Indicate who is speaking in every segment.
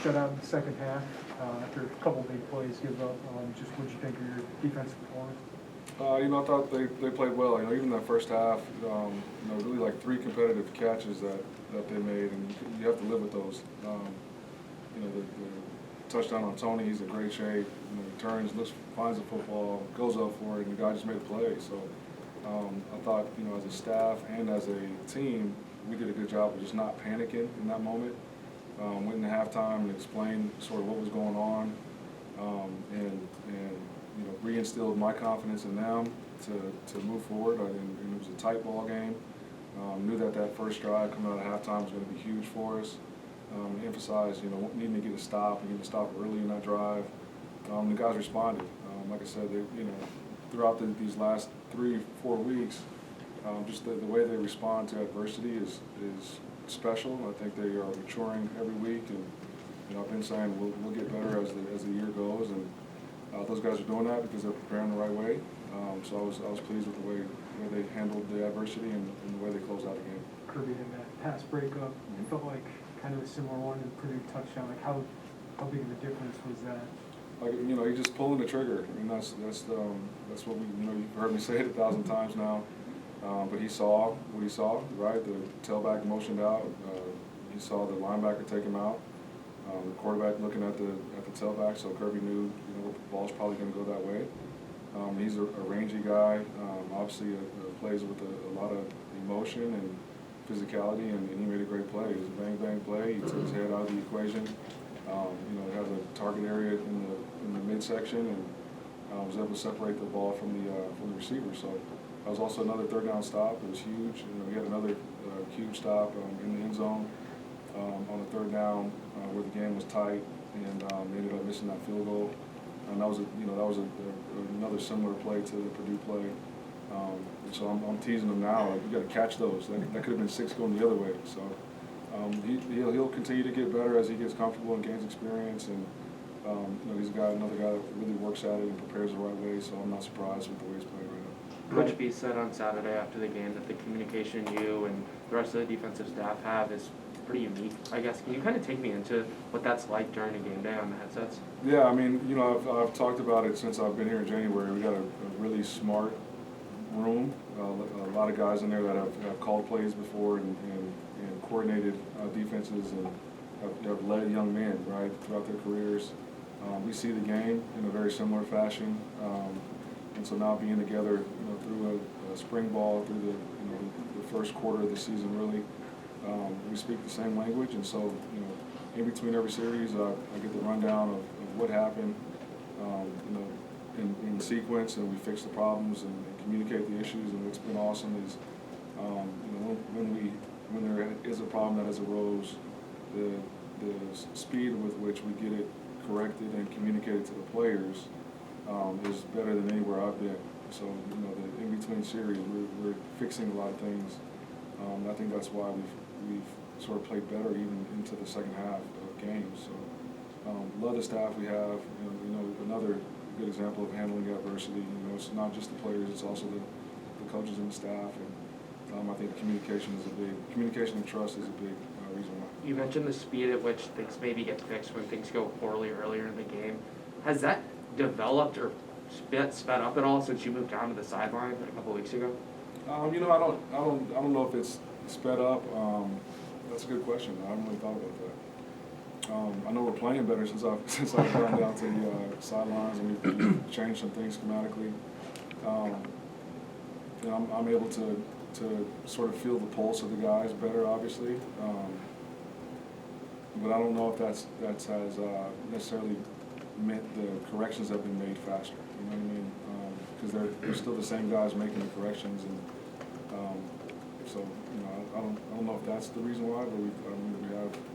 Speaker 1: shutout in the second half after a couple big plays give up. Just what you think of your defensive performance?
Speaker 2: I thought they played well. Even that first half, really like 3 competitive catches that they made, and you have to live with those. The touchdown on Tony, he's in great shape. He turns, finds the football, goes up for it, and the guy just made the play. So I thought, as a staff and as a team, we did a good job of just not panicking in that moment. Went into halftime and explained sort of what was going on, and reinstilled my confidence in them to move forward. And it was a tight ball game. Knew that first drive coming out of halftime was going to be huge for us. Emphasized, needing to get a stop and get a stop early in that drive. The guys responded. Like I said, throughout these last 3-4 weeks, just the way they respond to adversity is special. I think they are maturing every week, and I've been saying we'll get better as the year goes, and those guys are doing that because they're preparing the right way. So I was pleased with the way they handled the adversity and the way they closed out the game.
Speaker 1: Kirby in that pass breakup, it felt like kind of a similar one in Purdue touchdown. Like how big of a difference was that?
Speaker 2: Like you just pulling the trigger. That's what you've heard me say it 1,000 times now. But he saw what he saw, right? The tailback motioned out. He saw the linebacker take him out. The quarterback looking at the tailback, so Kirby knew the ball's probably going to go that way. He's a rangy guy. Obviously, plays with a lot of emotion and physicality, and he made a great play. It was a bang play. He took his head out of the equation. He has a target area in the midsection, and was able to separate the ball from the receiver. So that was also another third down stop. It was huge. We had another huge stop in the end zone on the third down where the game was tight, and they ended up missing that field goal. And that was another similar play to the Purdue play. So I'm teasing him now. Like, you got to catch those. That could have been 6 going the other way. So he'll continue to get better as he gets comfortable and gains experience. And he's another guy that really works at it and prepares the right way. So I'm not surprised with the way he's playing right now.
Speaker 3: Coach B said on Saturday after the game that the communication you and the rest of the defensive staff have is pretty unique, I guess. Can you kind of take me into what that's like during a game day on the headsets?
Speaker 2: Yeah, I've talked about it since I've been here in January. We got a really smart room, a lot of guys in there that have called plays before and coordinated defenses and have led young men, right, throughout their careers. We see the game in a very similar fashion, and so now being together, through a spring ball, through the first quarter of the season, really, we speak the same language, and so in between every series, I get the rundown of what happened, in sequence, and we fix the problems and communicate the issues. And what's been awesome is, when there is a problem that has arose, the speed with which we get it corrected and communicated to the players is better than anywhere I've been. So the in between series, we're fixing a lot of things. I think that's why we've sort of played better even into the second half of games. So love the staff we have. Another good example of handling adversity. It's not just the players; it's also the coaches and the staff. And I think communication and trust is a big reason why.
Speaker 3: You mentioned the speed at which things maybe get fixed when things go poorly earlier in the game. Has that developed or sped up at all since you moved down to the sideline a couple of weeks ago?
Speaker 2: I don't know if it's sped up. That's a good question. I haven't really thought about that. I know we're playing better since I've gone down to the sidelines, and we've changed some things schematically. I'm able to sort of feel the pulse of the guys better, obviously. But I don't know if that's has necessarily meant the corrections have been made faster. You know what I mean? Because they're still the same guys making the corrections, and so I don't know if that's the reason why, but we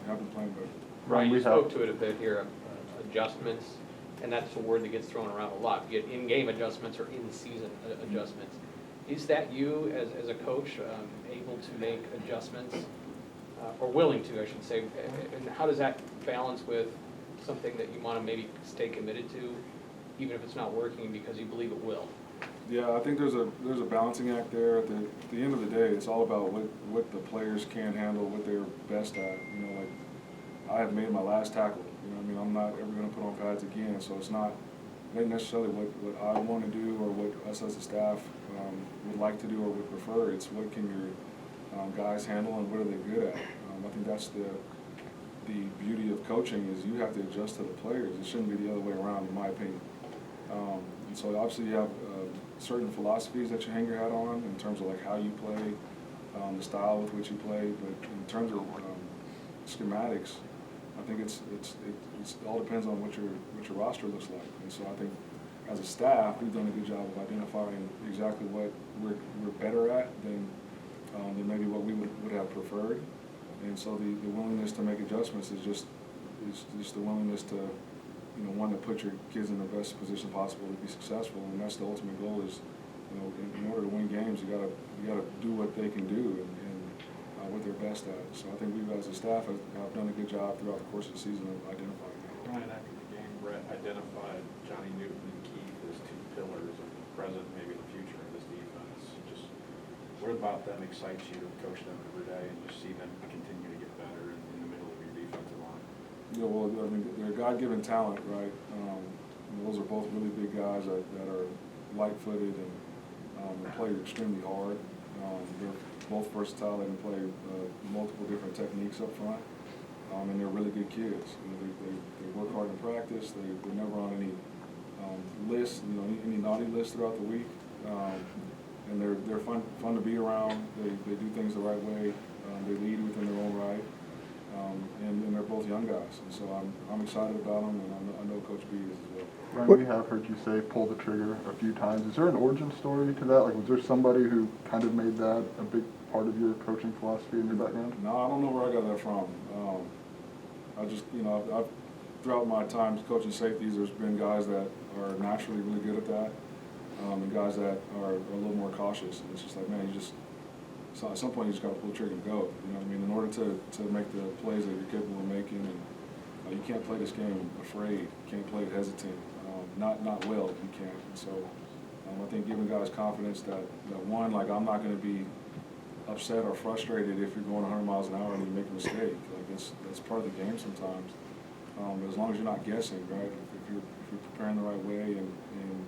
Speaker 2: have been playing better.
Speaker 4: Ryan, you spoke to it a bit here, adjustments, and that's a word that gets thrown around a lot. You get in-game adjustments or in-season adjustments. Is that you, as a coach, able to make adjustments, or willing to, I should say, and how does that balance with something that you want to maybe stay committed to, even if it's not working because you believe it will?
Speaker 2: Yeah, I think there's a balancing act there. At the end of the day, it's all about what the players can handle, what they're best at. Like I have made my last tackle. I mean, I'm not ever gonna put on pads again, so it's not necessarily what I want to do or what us as a staff would like to do or would prefer. It's what can your guys handle and what are they good at. I think that's the beauty of coaching is you have to adjust to the players. It shouldn't be the other way around, in my opinion. And so obviously you have certain philosophies that you hang your hat on in terms of like how you play, the style with which you play, but in terms of schematics, I think it's all depends on what your roster looks like. And so I think as a staff, we've done a good job of identifying exactly what we're better at than maybe what we would have preferred. And so the willingness to make adjustments is just the willingness to, you know, want to put your kids in the best position possible to be successful. And that's the ultimate goal is, you know, in order to win games, you gotta do what they can do and what they're best at. So I think we as a staff have done a good job throughout the course of the season of identifying that.
Speaker 5: Ryan, after the game, Brett identified Johnny Newton and Keith as two pillars of the present, maybe the future of this defense. Just what about them excites you to coach them every day and just see them continue to get better in the middle of your defensive line?
Speaker 2: Yeah, well, I mean, they're God-given talent, right? Those are both really big guys that are light-footed and play extremely hard. They're both versatile. They can play multiple different techniques up front, and they're really good kids. You know, they work hard in practice. They're never on any lists, you know, any naughty lists throughout the week, and they're fun to be around. They do things the right way. They lead within their own right, and they're both young guys. And so I'm excited about them, and I know Coach B is as well.
Speaker 6: Ryan, we have heard you say pull the trigger a few times. Is there an origin story to that? Like, was there somebody who kind of made that a big part of your coaching philosophy in your background?
Speaker 2: No, I don't know where I got that from. I just, you know, I've throughout my time coaching safeties, there's been guys that are naturally really good at that, and guys that are a little more cautious. And it's just like, man, so at some point you just got to pull the trigger and go. You know what I mean? In order to make the plays that you're capable of making, and you can't play this game afraid. You can't play it hesitant. Not well, you can't. And so I think giving guys confidence that one, like, I'm not going to be upset or frustrated if you're going 100 miles an hour and you make a mistake. Like, that's part of the game sometimes. But as long as you're not guessing, right? If you're preparing the right way and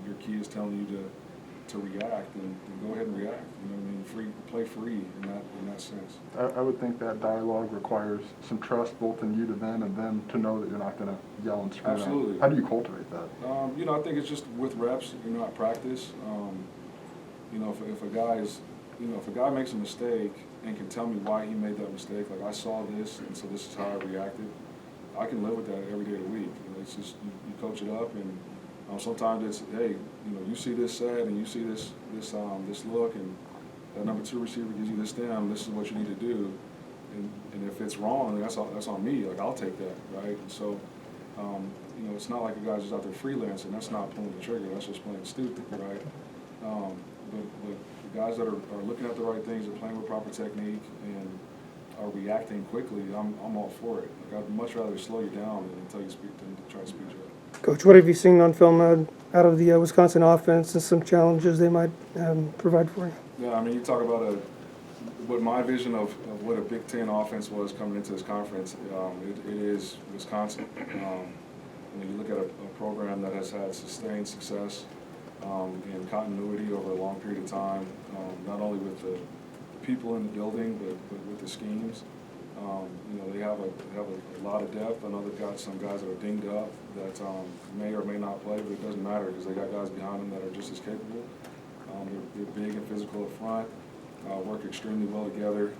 Speaker 2: your key is telling you to react, then go ahead and react. You know what I mean? Play free in that sense.
Speaker 6: I would think that dialogue requires some trust both in you to them and them to know that you're not going to yell and scream.
Speaker 2: Absolutely.
Speaker 6: How do you cultivate that?
Speaker 2: You know, I think it's just with reps, you know, at practice. You know, if a guy makes a mistake and can tell me why he made that mistake, like, I saw this and so this is how I reacted, I can live with that every day of the week. You know, it's just you coach it up, and sometimes it's, hey, you know, you see this set and you see this look, and that number 2 receiver gives you this stem. This is what you need to do, and if it's wrong, that's on me. Like, I'll take that, right? And so, you know, it's not like a guy's just out there freelancing. That's not pulling the trigger. That's just playing stupid, right? But the guys that are looking at the right things, are playing with proper technique, and are reacting quickly, I'm all for it. Like, I'd much rather slow you down than to try to speed you up.
Speaker 7: Coach, what have you seen on film out of the Wisconsin offense and some challenges they might provide for you?
Speaker 2: Yeah, I mean, you talk about what my vision of what a Big Ten offense was coming into this conference. It is Wisconsin. You look at a program that has had sustained success and continuity over a long period of time, not only with the people in the building, but with the schemes. You know, they have a lot of depth. I know they've got some guys that are dinged up that may or may not play, but it doesn't matter because they got guys behind them that are just as capable. They're big and physical up front, work extremely well together.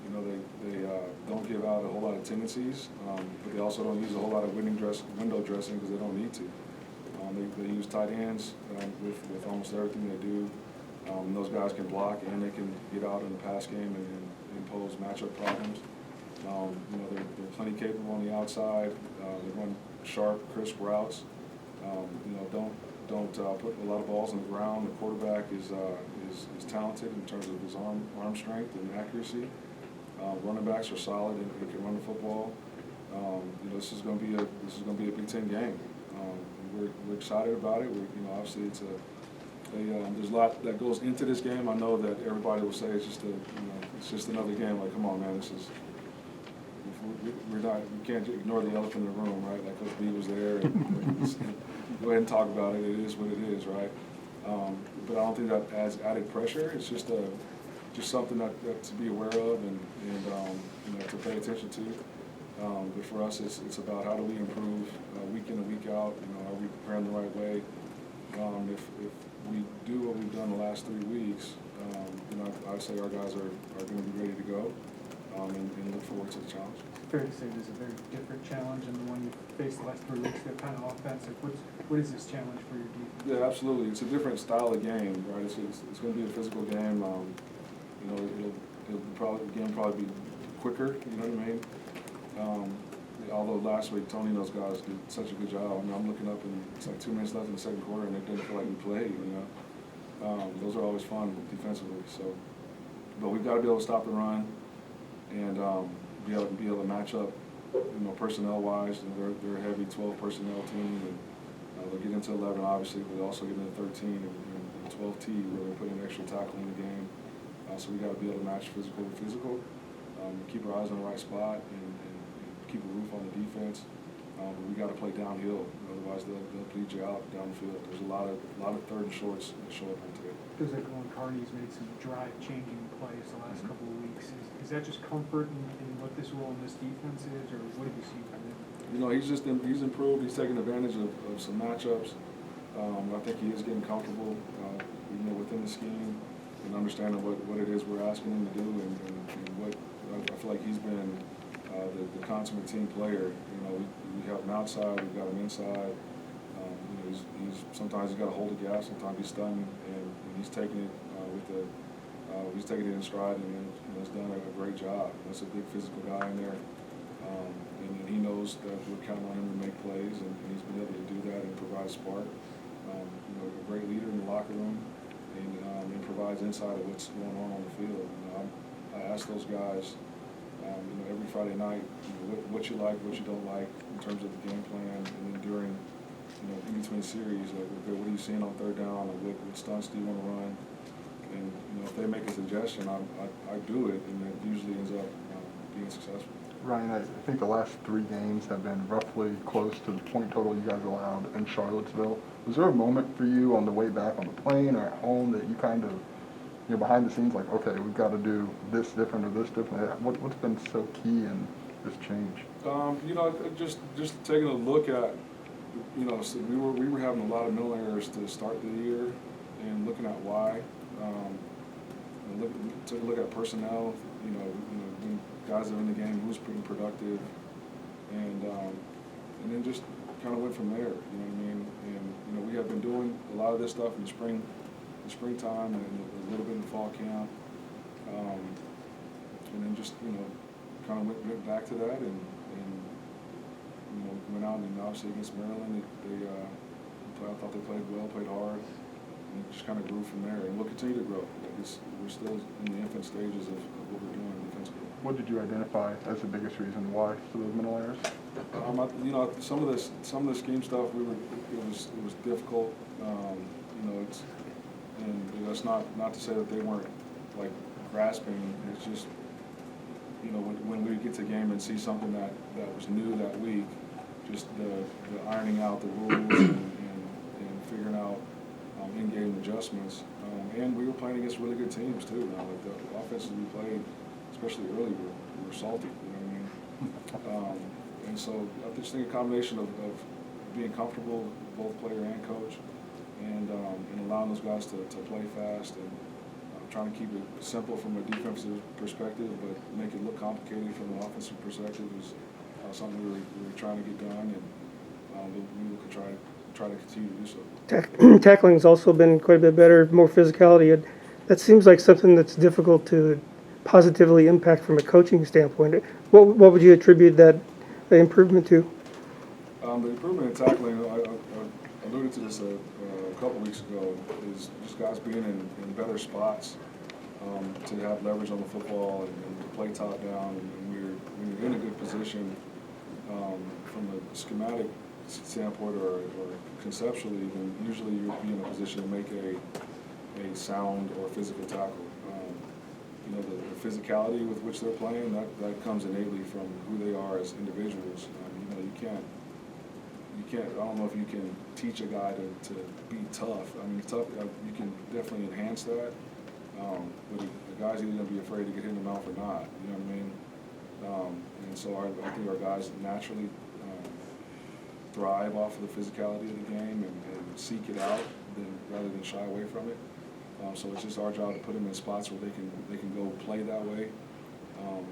Speaker 2: You know, they don't give out a whole lot of tendencies, but they also don't use a whole lot of window dressing because they don't need to. They use tight ends with almost everything they do. Those guys can block and they can get out in the pass game and impose matchup problems. You know, they're plenty capable on the outside. They run sharp, crisp routes. You know, don't put a lot of balls on the ground. The quarterback is talented in terms of his arm strength and accuracy. Running backs are solid and can run the football. You know, this is going to be a Big Ten game. We're excited about it. You know, obviously there's a lot that goes into this game. I know that everybody will say it's just another game. Like, come on, man, we can't ignore the elephant in the room, right? Like Coach B was there, and go ahead and talk about it. It is what it is, right? But I don't think that adds added pressure. It's just something that to be aware of and you know, to pay attention to. But for us, it's about how do we improve week in and week out. You know, are we preparing the right way? If we do what we've done the last 3 weeks, you know, I'd say our guys are going to be ready to go and look forward to the challenge.
Speaker 1: It's fair to say this is a very different challenge than the one you faced the last 3 weeks. They're kind of offensive. What is this challenge for your defense?
Speaker 2: Yeah, absolutely. It's a different style of game, right? It's going to be a physical game. You know, the game will probably be quicker. You know what I mean? Although last week Tony and those guys did such a good job. I mean, I'm looking up and it's like 2 minutes left in the second quarter, and it didn't feel like we played. You know, those are always fun defensively. So, but we've got to be able to stop the run and be able to match up. You know, personnel-wise, they're a heavy 12 personnel team, and they'll get into 11 obviously, but they also get into 13 and 12T where they're putting extra tackle in the game. So we got to be able to match physical with physical, keep our eyes on the right spot, and keep a roof on the defense. But we got to play downhill, otherwise they'll bleed you out down the field. There's a lot of third and shorts that show up on today.
Speaker 1: Feels like Owen Carney's made some drive-changing plays the last couple of weeks. Is that just comfort in what this role in this defense is, or what have you seen from him?
Speaker 2: You know, he's improved. He's taking advantage of some matchups. I think he is getting comfortable, you know, within the scheme and understanding what it is we're asking him to do, and what I feel like he's been the consummate team player. You know, we have him outside, we've got him inside. You know, sometimes he's got to hold the gas, sometimes he's stunning, and he's taking it he's taking it in stride, and you know, he's done a great job. That's a big physical guy in there, and he knows that we're counting on him to make plays, and he's been able to do that and provide a spark. You know, a great leader in the locker room, and provides insight of what's going on the field. You know, I ask those guys, you know, every Friday night, you know, what you like, what you don't like in terms of the game plan, and then during, you know, in between series, like, okay, what are you seeing on third down, or what stunts do you want to run? And you know, if they make a suggestion, I do it, and it usually ends up being successful.
Speaker 6: Ryan, I think the last 3 games have been roughly close to the point total you guys allowed in Charlottesville. Was there a moment for you on the way back on the plane or at home that you kind of, you know, behind the scenes, like, okay, we've got to do this different or this different? What's been so key in this change?
Speaker 2: You know, just taking a look at, you know, so we were having a lot of mental errors to start the year, and looking at why. Took a look at personnel. You know, when guys that are in the game, who's pretty productive, and then just kind of went from there. You know what I mean? And you know, we have been doing a lot of this stuff in the springtime, and a little bit in fall camp, and then just, you know, kind of went back to that, and you know, went out, and obviously against Maryland, I thought they played well, played hard, and just kind of grew from there, and we'll continue to grow. Like we're still in the infant stages of what we're doing defensively.
Speaker 6: What did you identify as the biggest reason why for those mental errors?
Speaker 2: You know, some of the scheme stuff, it was difficult. You know, and that's not to say that they weren't like grasping. It's just, you know, when we get to game and see something that was new that week, just the ironing out the rules and figuring out in-game adjustments. And we were playing against really good teams too. Now, like the offenses we played, especially early, were salty. You know what I mean? And so I just think a combination of being comfortable, both player and coach, and allowing those guys to play fast, and trying to keep it simple from a defensive perspective, but make it look complicated from an offensive perspective is something we were trying to get done, and we will try to continue to do so.
Speaker 7: Tackling's also been quite a bit better, more physicality. That seems like something that's difficult to positively impact from a coaching standpoint. What would you attribute that improvement to?
Speaker 2: The improvement in tackling, I alluded to this a couple weeks ago, is just guys being in better spots to have leverage on the football and to play top down. And when you're in a good position from a schematic standpoint or conceptually, then usually you'll be in a position to make a sound or physical tackle. you know, the physicality with which they're playing, that comes innately from who they are as individuals. You know, you can't, I don't know if you can teach a guy to be tough. I mean, tough, you can definitely enhance that, but the guy's either gonna be afraid to get hit in the mouth or not, you know what I mean? And so I think our guys naturally thrive off of the physicality of the game and seek it out rather than shy away from it. So it's just our job to put them in spots where they can go play that way.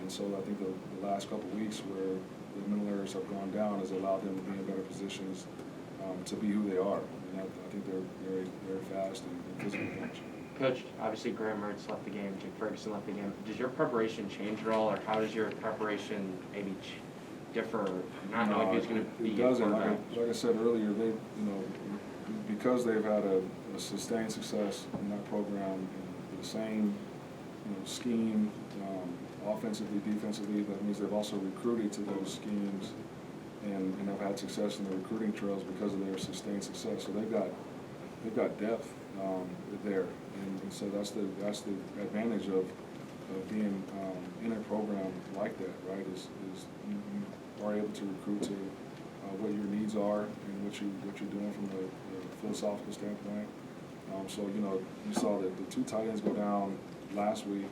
Speaker 2: And so I think the last couple of weeks where the mental errors have gone down has allowed them to be in better positions to be who they are. And I think they're very fast and physical bunch.
Speaker 3: Coach, obviously Graham Mertz left the game, Jake Ferguson left the game. Does your preparation change at all, or how does your preparation maybe differ, not knowing who's going to be
Speaker 2: It
Speaker 3: your
Speaker 2: doesn't.
Speaker 3: quarterback?
Speaker 2: Like I said earlier, they, you know, because they've had a sustained success in that program, and the same, you know, scheme, offensively, defensively, that means they've also recruited to those schemes and have had success in the recruiting trails because of their sustained success. So they've got depth there, and so that's the advantage of being in a program like that, right? Is you are able to recruit to what your needs are and what you're doing from the philosophical standpoint. So you know, you saw that the two tight ends go down last week.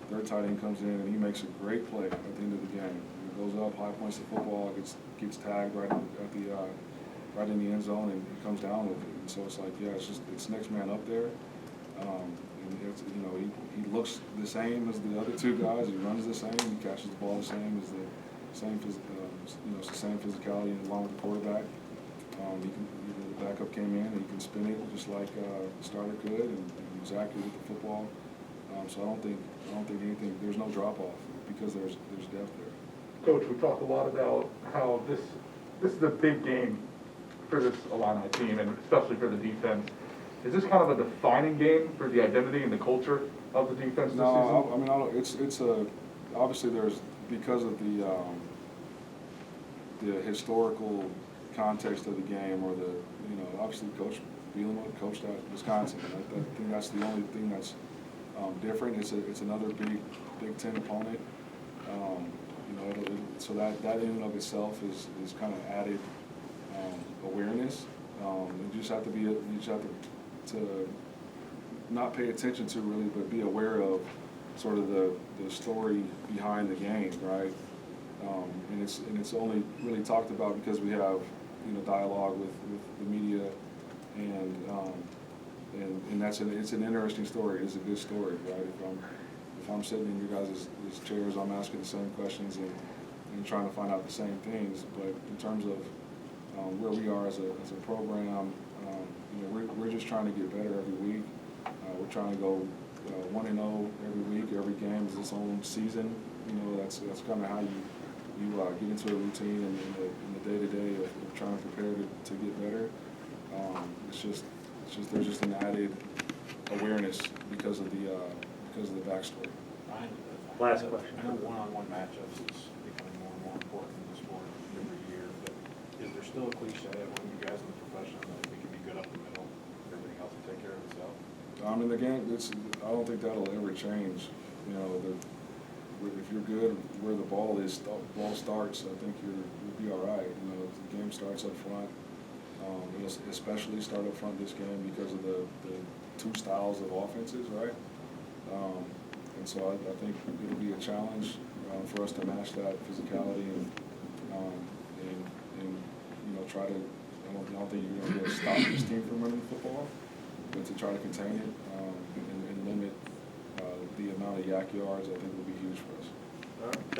Speaker 2: Third tight end comes in and he makes a great play at the end of the game. He goes up, high points the football, gets tagged right in the end zone, and he comes down with it. And so it's like, yeah, it's next man up there. And it's, you know, he looks the same as the other two guys. He runs the same. He catches the ball the same as the same physicality along with the quarterback. The backup came in and he can spin it just like the starter could, and he was accurate with the football. So I don't think anything. There's no drop off because there's depth there.
Speaker 8: Coach, we talked a lot about how this is a big game for this Illini team, and especially for the defense. Is this kind of a defining game for the identity and the culture of the defense this season?
Speaker 2: No, I mean, it's obviously there's, because of the historical context of the game, or obviously Coach Bielema coached at Wisconsin. I think that's the only thing that's different. It's another Big Ten opponent. So that in and of itself is kind of added awareness. You just have to not pay attention to really, but be aware of sort of the story behind the game, right? And it's only really talked about because we have dialogue with the media, and it's an interesting story. It's a good story, right? If I'm sitting in your guys' chairs, I'm asking the same questions and trying to find out the same things. But in terms of where we are as a program, we're just trying to get better every week. We're trying to go 1-0 every week. Every game is its own season. That's kind of how you get into a routine in the day-to-day of trying to prepare to get better. There's just an added awareness because of the backstory.
Speaker 5: Last question. I know one-on-one matchups is becoming more and more important in the sport every year, but is there still a cliche among you guys in the profession that we can be good up the middle, everything else will take care of itself?
Speaker 2: I mean, the game, I don't think that'll ever change. If you're good where the ball starts, I think you'll be all right. If the game starts up front, it'll especially start up front this game because of the two styles of offenses, right? And so I think it'll be a challenge for us to match that physicality and try to. I don't think you're going to be able to stop this team from running the football, but to try to contain it and limit the amount of yak yards, I think will be huge for us.
Speaker 5: All right.